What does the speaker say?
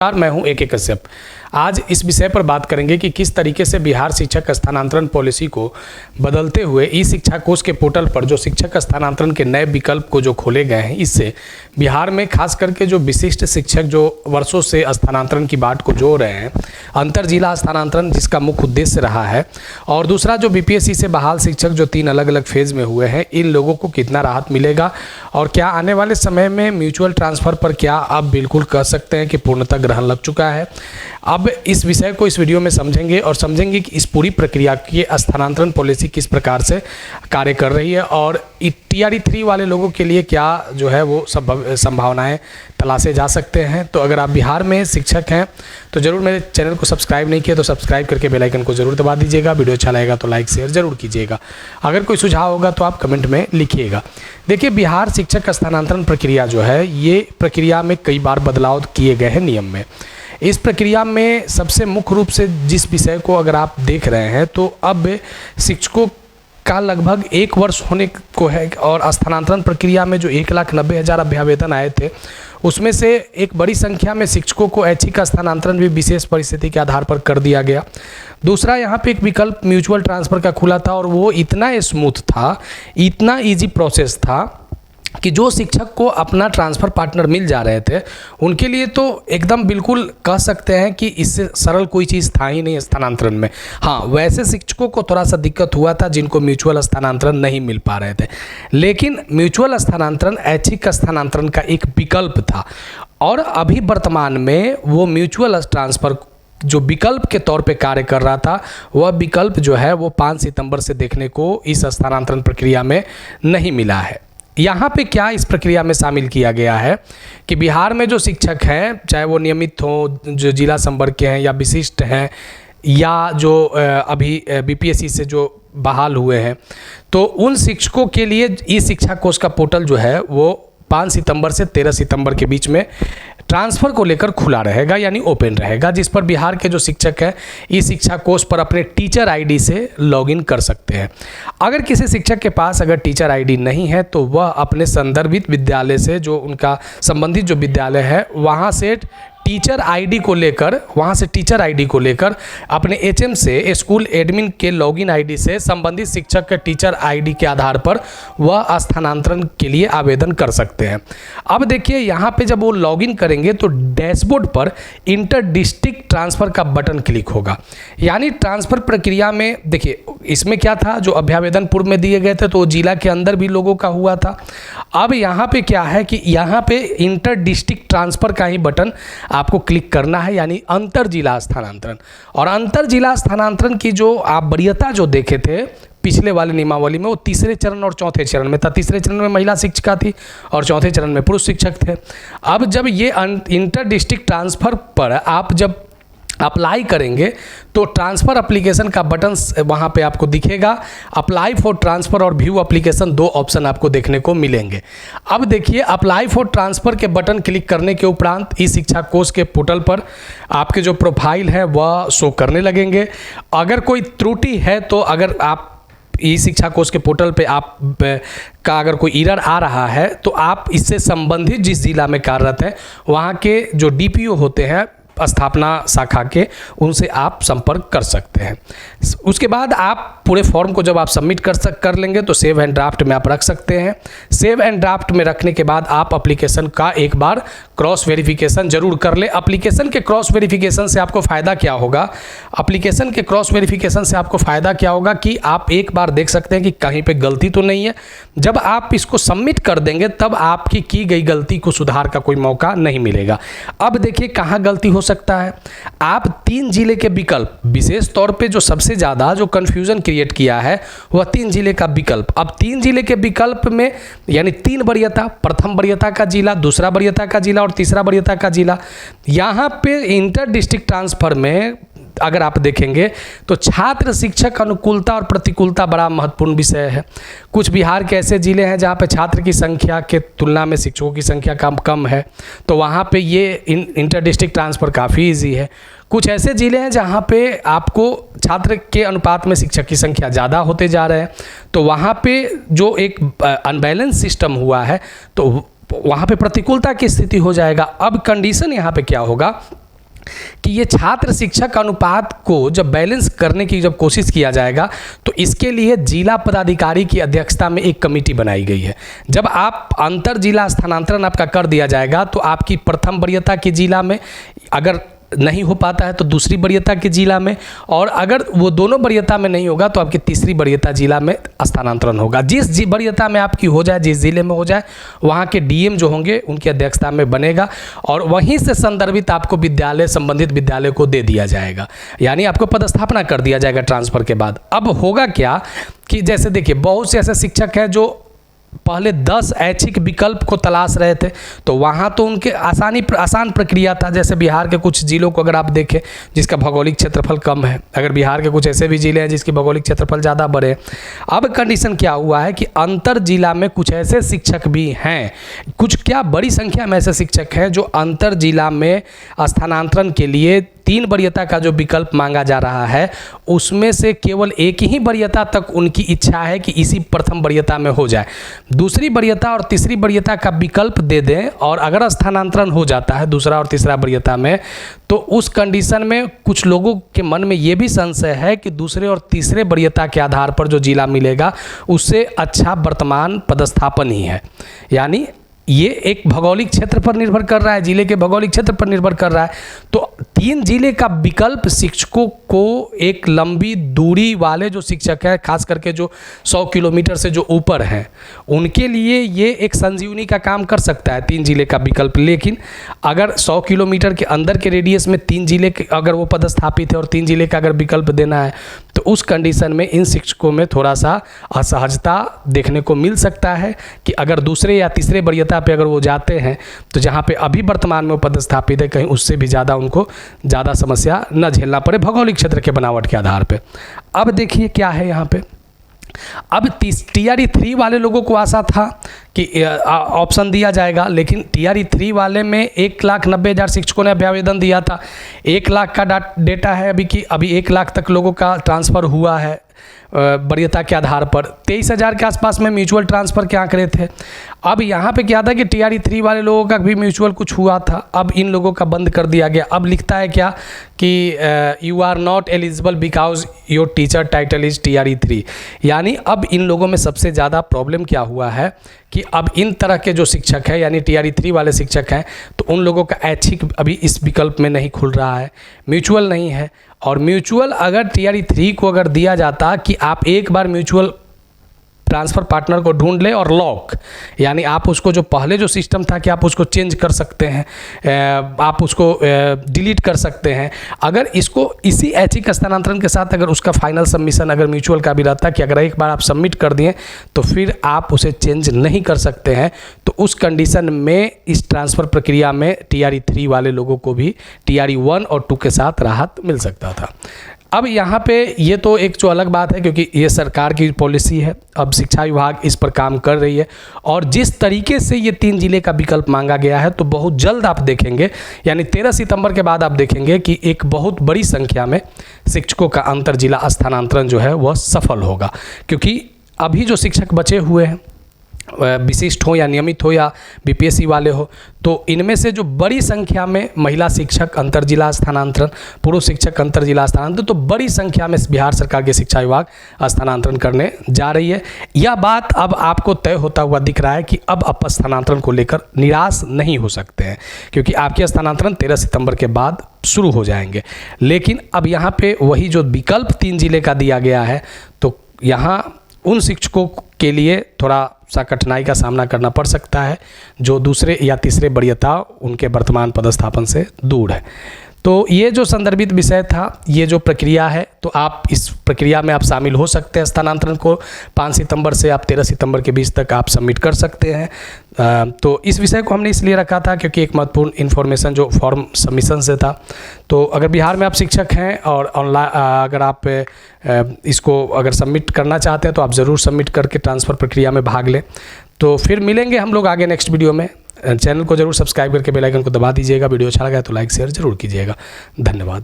नमस्कार, मैं हूं AK कश्यप। आज इस विषय पर बात करेंगे कि किस तरीके से बिहार शिक्षक स्थानांतरण पॉलिसी को बदलते हुए ई शिक्षा कोष के पोर्टल पर जो शिक्षक स्थानांतरण के नए विकल्प को जो खोले गए हैं, इससे बिहार में खास करके जो विशिष्ट शिक्षक जो वर्षों से स्थानांतरण की बाट को जोड़ रहे हैं, अंतर जिला स्थानांतरण जिसका मुख्य उद्देश्य रहा है, और दूसरा जो BPSC से बहाल शिक्षक जो 3 अलग अलग फेज़ में हुए हैं, इन लोगों को कितना राहत मिलेगा और क्या आने वाले समय में म्यूचुअल ट्रांसफ़र पर क्या आप बिल्कुल कह सकते हैं कि पूर्णतः ग्रहण लग चुका है। अब इस विषय को इस वीडियो में समझेंगे और समझेंगे कि इस पूरी प्रक्रिया की स्थानांतरण पॉलिसी किस प्रकार से कार्य कर रही है और TRE 3 वाले लोगों के लिए क्या जो है वो संभावनाएं तलाशे जा सकते हैं। तो अगर आप बिहार में शिक्षक हैं तो ज़रूर मेरे चैनल को सब्सक्राइब नहीं किया तो सब्सक्राइब करके बेल आइकन को ज़रूर दबा दीजिएगा। वीडियो अच्छा लगेगा तो लाइक शेयर ज़रूर कीजिएगा। अगर कोई सुझाव होगा तो आप कमेंट में लिखिएगा। देखिए, बिहार शिक्षक स्थानांतरण प्रक्रिया जो है, ये प्रक्रिया में कई बार बदलाव किए गए हैं नियम में। इस प्रक्रिया में सबसे मुख्य रूप से जिस विषय को अगर आप देख रहे हैं तो अब शिक्षकों का लगभग 1 वर्ष होने को है और स्थानांतरण प्रक्रिया में जो 1,90,000 अभ्यावेदन आए थे, उसमें से एक बड़ी संख्या में शिक्षकों को ऐच्छिक स्थानांतरण भी विशेष परिस्थिति के आधार पर कर दिया गया। दूसरा, यहाँ पे एक विकल्प म्यूचुअल ट्रांसफ़र का खुला था और वो इतना स्मूथ था, इतना ईजी प्रोसेस था कि जो शिक्षक को अपना ट्रांसफ़र पार्टनर मिल जा रहे थे, उनके लिए तो एकदम बिल्कुल कह सकते हैं कि इससे सरल कोई चीज़ था ही नहीं स्थानांतरण में। हाँ, वैसे शिक्षकों को थोड़ा सा दिक्कत हुआ था जिनको म्यूचुअल स्थानांतरण नहीं मिल पा रहे थे, लेकिन म्यूचुअल स्थानांतरण ऐच्छिक स्थानांतरण का एक विकल्प था और अभी वर्तमान में वो म्यूचुअल ट्रांसफ़र जो विकल्प के तौर पे कार्य कर रहा था, वह विकल्प जो है वो 5 सितंबर से देखने को इस स्थानांतरण प्रक्रिया में नहीं मिला है। यहाँ पे क्या इस प्रक्रिया में शामिल किया गया है कि बिहार में जो शिक्षक हैं, चाहे वो नियमित हो, जो जिला संवर्ग के हैं या विशिष्ट हैं या जो अभी BPSC से जो बहाल हुए हैं, तो उन शिक्षकों के लिए ई शिक्षा कोष का पोर्टल जो है वो 5 सितंबर से 13 सितंबर के बीच में ट्रांसफ़र को लेकर खुला रहेगा, यानी ओपन रहेगा, जिस पर बिहार के जो शिक्षक हैं ई शिक्षा कोष पर अपने टीचर ID से लॉगिन कर सकते हैं। अगर किसी शिक्षक के पास अगर टीचर ID नहीं है तो वह अपने संदर्भित विद्यालय से, जो उनका संबंधित जो विद्यालय है, वहाँ से टीचर ID को लेकर अपने HM से, स्कूल एडमिन के लॉगिन ID से संबंधित शिक्षक के टीचर ID के आधार पर वह स्थानांतरण के लिए आवेदन कर सकते हैं। अब देखिए, यहाँ पे जब वो लॉगिन करेंगे तो डैशबोर्ड पर इंटर डिस्ट्रिक्ट ट्रांसफ़र का बटन क्लिक होगा, यानी ट्रांसफ़र प्रक्रिया में देखिए इसमें क्या था, जो अभ्यावेदन पूर्व में दिए गए थे तो जिला के अंदर भी लोगों का हुआ था। अब यहाँ पे क्या है कि यहाँ पे इंटर डिस्ट्रिक्ट ट्रांसफ़र का ही बटन आपको क्लिक करना है, यानी अंतर जिला स्थानांतरण। और अंतर जिला स्थानांतरण की जो आप वरीयता जो देखे थे पिछले वाले नियमावली में, वो 3रे चरण और 4थे चरण में था। 3रे चरण में महिला शिक्षिका थी और 4थे चरण में पुरुष शिक्षक थे। अब जब ये इंटर डिस्ट्रिक्ट ट्रांसफ़र पर आप जब अप्लाई करेंगे तो ट्रांसफ़र एप्लीकेशन का बटन वहाँ पे आपको दिखेगा। अप्लाई फॉर ट्रांसफ़र और व्यू एप्लीकेशन 2 ऑप्शन आपको देखने को मिलेंगे। अब देखिए, अप्लाई फॉर ट्रांसफ़र के बटन क्लिक करने के उपरांत ई शिक्षा कोष के पोर्टल पर आपके जो प्रोफाइल है वह शो करने लगेंगे। अगर कोई त्रुटि है तो अगर आप ई शिक्षा कोष के पोर्टल पे आप का अगर कोई एरर आ रहा है तो आप इससे संबंधित जिस जिला में कार्यरत हैं वहाँ के जो DPO होते हैं स्थापना शाखा के, उनसे आप संपर्क कर सकते हैं। उसके बाद आप पूरे फॉर्म को जब आप सबमिट कर लेंगे तो सेव एंड ड्राफ्ट में आप रख सकते हैं। सेव एंड ड्राफ्ट में रखने के बाद आप एप्लीकेशन का एक बार क्रॉस वेरिफिकेशन जरूर कर ले। एप्लीकेशन के क्रॉस वेरिफिकेशन से आपको फ़ायदा क्या होगा? एप्लीकेशन के क्रॉस वेरिफिकेशन से आपको फ़ायदा क्या होगा कि आप एक बार देख सकते हैं कि कहीं पे गलती तो नहीं है। जब आप इसको सबमिट कर देंगे तब आपकी की गई गलती को सुधार का कोई मौका नहीं मिलेगा। अब देखिए कहाँ गलती हो सकता है। आप 3 जिले के विकल्प, विशेष तौर पे जो सबसे ज़्यादा जो कन्फ्यूज़न क्रिएट किया है वह 3 जिले का विकल्प। अब 3 जिले के विकल्प में यानी 3 वरीयता, प्रथम वरीयता का जिला, दूसरा वरीयता का जिला और तीसरा वरीयता का जिला, यहाँ पे इंटर डिस्ट्रिक्ट ट्रांसफ़र में अगर आप देखेंगे तो छात्र शिक्षक अनुकूलता और प्रतिकूलता बड़ा महत्वपूर्ण विषय है। कुछ बिहार के ऐसे ज़िले हैं जहाँ पे छात्र की संख्या के तुलना में शिक्षकों की संख्या कम है, तो वहाँ पे ये इंटर डिस्ट्रिक्ट ट्रांसफ़र काफ़ी ईजी है। कुछ ऐसे ज़िले हैं जहाँ पे आपको छात्र के अनुपात में शिक्षक की संख्या ज़्यादा होते जा रहे हैं, तो वहाँ पे जो एक अनबैलेंस सिस्टम हुआ है तो वहाँ पे प्रतिकूलता की स्थिति हो जाएगा। अब कंडीशन यहाँ पे क्या होगा कि ये छात्र शिक्षक अनुपात को जब बैलेंस करने की जब कोशिश किया जाएगा तो इसके लिए जिला पदाधिकारी की अध्यक्षता में एक कमेटी बनाई गई है। जब आप अंतर जिला स्थानांतरण आपका कर दिया जाएगा तो आपकी प्रथम वरीयता के जिला में, अगर नहीं हो पाता है तो दूसरी वरीयता के जिला में, और अगर वो दोनों वरीयता में नहीं होगा तो आपकी तीसरी वरीयता जिला में स्थानांतरण होगा। जिस वरीयता में आपकी हो जाए, जिस जिले में हो जाए, वहाँ के डीएम जो होंगे उनकी अध्यक्षता में बनेगा और वहीं से संदर्भित आपको विद्यालय, संबंधित विद्यालय को दे दिया जाएगा, यानी आपको पदस्थापना कर दिया जाएगा ट्रांसफ़र के बाद। अब होगा क्या कि जैसे देखिए बहुत से ऐसे शिक्षक हैं जो पहले 10 ऐच्छिक विकल्प को तलाश रहे थे, तो वहाँ तो उनके आसान प्रक्रिया था। जैसे बिहार के कुछ जिलों को अगर आप देखें जिसका भौगोलिक क्षेत्रफल कम है, अगर बिहार के कुछ ऐसे भी जिले हैं जिसके भौगोलिक क्षेत्रफल ज़्यादा बड़े हैं। अब कंडीशन क्या हुआ है कि अंतर जिला में कुछ ऐसे शिक्षक भी हैं, कुछ क्या बड़ी संख्या में ऐसे शिक्षक हैं जो अंतर जिला में स्थानांतरण के लिए 3 वरीयता का जो विकल्प मांगा जा रहा है उसमें से केवल एक ही वरीयता तक उनकी इच्छा है कि इसी प्रथम वरीयता में हो जाए। दूसरी वरीयता और तीसरी वरीयता का विकल्प दे दें और अगर स्थानांतरण हो जाता है दूसरा और तीसरा वरीयता में, तो उस कंडीशन में कुछ लोगों के मन में ये भी संशय है कि दूसरे और तीसरे वरीयता के आधार पर जो जिला मिलेगा उससे अच्छा वर्तमान पदस्थापन ही है। यानी ये एक भौगोलिक क्षेत्र पर निर्भर कर रहा है, जिले के भौगोलिक क्षेत्र पर निर्भर कर रहा है। तो 3 जिले का विकल्प शिक्षकों को एक लंबी दूरी वाले जो शिक्षक हैं, खास करके जो 100 किलोमीटर से जो ऊपर हैं, उनके लिए ये एक संजीवनी का काम कर सकता है 3 जिले का विकल्प। लेकिन अगर 100 किलोमीटर के अंदर के रेडियस में 3 जिले अगर वो पदस्थापित है और 3 जिले का अगर विकल्प देना है तो उस कंडीशन में इन शिक्षकों में थोड़ा सा असहजता देखने को मिल सकता है कि अगर दूसरे या तीसरे वरीयता पे अगर वो जाते हैं तो जहाँ पे अभी वर्तमान में वो पदस्थापित है कहीं उससे भी ज़्यादा उनको ज़्यादा समस्या न झेलना पड़े भौगोलिक क्षेत्र के बनावट के आधार पे। अब देखिए क्या है यहाँ पे, अब TRE 3 वाले लोगों को आशा था कि ऑप्शन दिया जाएगा, लेकिन TRE 3 वाले में 1,90,000 शिक्षकों ने अभी आवेदन दिया था। 1 लाख का डेटा है अभी कि अभी 1 लाख तक लोगों का ट्रांसफ़र हुआ है वरीयता के आधार पर। 23,000 के आसपास में म्यूचुअल ट्रांसफ़र के आंकड़े थे। अब यहाँ पे क्या था कि TRE 3 वाले लोगों का भी म्यूचुअल कुछ हुआ था, अब इन लोगों का बंद कर दिया गया। अब लिखता है क्या कि you are not eligible because your teacher title is TRE 3। यानी अब इन लोगों में सबसे ज़्यादा प्रॉब्लम क्या हुआ है कि अब इन तरह के जो शिक्षक हैं यानी TRE 3 वाले शिक्षक हैं तो उन लोगों का ऐच्छिक अभी इस विकल्प में नहीं खुल रहा है, म्यूचुअल नहीं है। और म्यूचुअल अगर TRE 3 को अगर दिया जाता कि आप एक बार म्यूचुअल ट्रांसफ़र पार्टनर को ढूंढ ले और लॉक, यानी आप उसको जो पहले जो सिस्टम था कि आप उसको चेंज कर सकते हैं, आप उसको डिलीट कर सकते हैं, अगर इसको इसी ऐच्छिक स्थानांतरण के साथ अगर उसका फाइनल सबमिशन अगर म्यूचुअल का भी रहता कि अगर एक बार आप सबमिट कर दिए तो फिर आप उसे चेंज नहीं कर सकते हैं, तो उस कंडीशन में इस ट्रांसफ़र प्रक्रिया में TRE 3 वाले लोगों को भी TRE 1 और 2 के साथ राहत मिल सकता था। अब यहाँ पे ये तो एक जो अलग बात है क्योंकि ये सरकार की पॉलिसी है, अब शिक्षा विभाग इस पर काम कर रही है और जिस तरीके से ये 3 जिले का विकल्प मांगा गया है तो बहुत जल्द आप देखेंगे, यानी 13 सितंबर के बाद आप देखेंगे कि एक बहुत बड़ी संख्या में शिक्षकों का अंतर जिला स्थानांतरण जो है वह सफल होगा। क्योंकि अभी जो शिक्षक बचे हुए हैं विशिष्ट हो या नियमित हो या BPSC वाले हो, तो इनमें से जो बड़ी संख्या में महिला शिक्षक अंतर जिला स्थानांतरण, पुरुष शिक्षक अंतर जिला स्थानांतरण, तो बड़ी संख्या में बिहार सरकार के शिक्षा विभाग स्थानांतरण करने जा रही है। यह बात अब आपको तय होता हुआ दिख रहा है कि अब आप स्थानांतरण को लेकर निराश नहीं हो सकते हैं क्योंकि आपके स्थानांतरण 13 सितंबर के बाद शुरू हो जाएंगे। लेकिन अब यहाँ पे वही जो विकल्प 3 जिले का दिया गया है तो यहाँ उन शिक्षकों के लिए थोड़ा सा कठिनाई का सामना करना पड़ सकता है जो दूसरे या तीसरे वरीयता उनके वर्तमान पदस्थापन से दूर है। तो ये जो संदर्भित विषय था, ये जो प्रक्रिया है, तो आप इस प्रक्रिया में आप शामिल हो सकते हैं। स्थानांतरण को 5 सितंबर से आप 13 सितंबर के बीच तक आप सबमिट कर सकते हैं। तो इस विषय को हमने इसलिए रखा था क्योंकि एक महत्वपूर्ण इन्फॉर्मेशन जो फॉर्म सबमिशन से था। तो अगर बिहार में आप शिक्षक हैं और ऑनलाइन अगर आप इसको अगर सबमिट करना चाहते हैं तो आप ज़रूर सबमिट करके ट्रांसफ़र प्रक्रिया में भाग लें। तो फिर मिलेंगे हम लोग आगे नेक्स्ट वीडियो में। चैनल को जरूर सब्सक्राइब करके बेल आइकन को दबा दीजिएगा। वीडियो अच्छा लगा तो लाइक शेयर जरूर कीजिएगा। धन्यवाद।